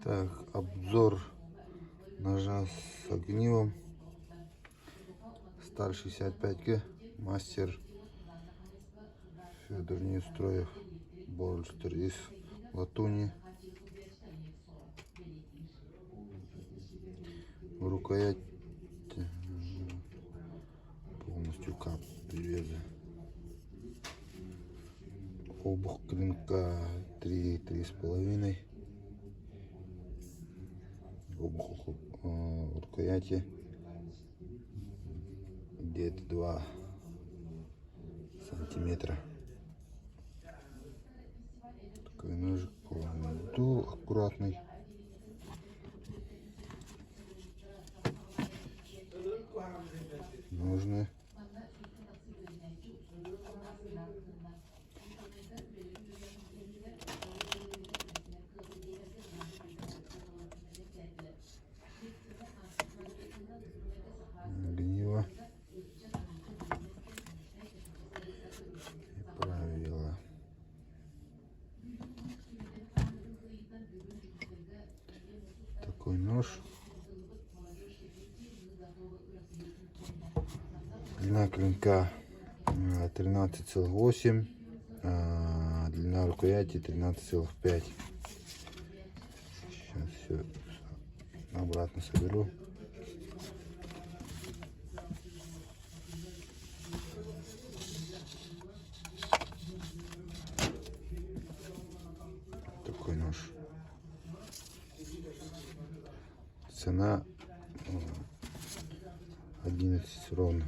Так, обзор ножа с огнивом. Сталь 65Г, мастер Федор Неустроев, Больстер из латуни. Рукоять полностью кап привязан. Обух клинка 3-3,5. Обух рукояти где-то 2 сантиметра. Такой ножик полный, аккуратный. Ножны. Огниво. И правила. Такой нож. Длина клинка 13,8, длина рукояти 13,5. Сейчас все обратно соберу. Такой нож. Цена 11 ровно.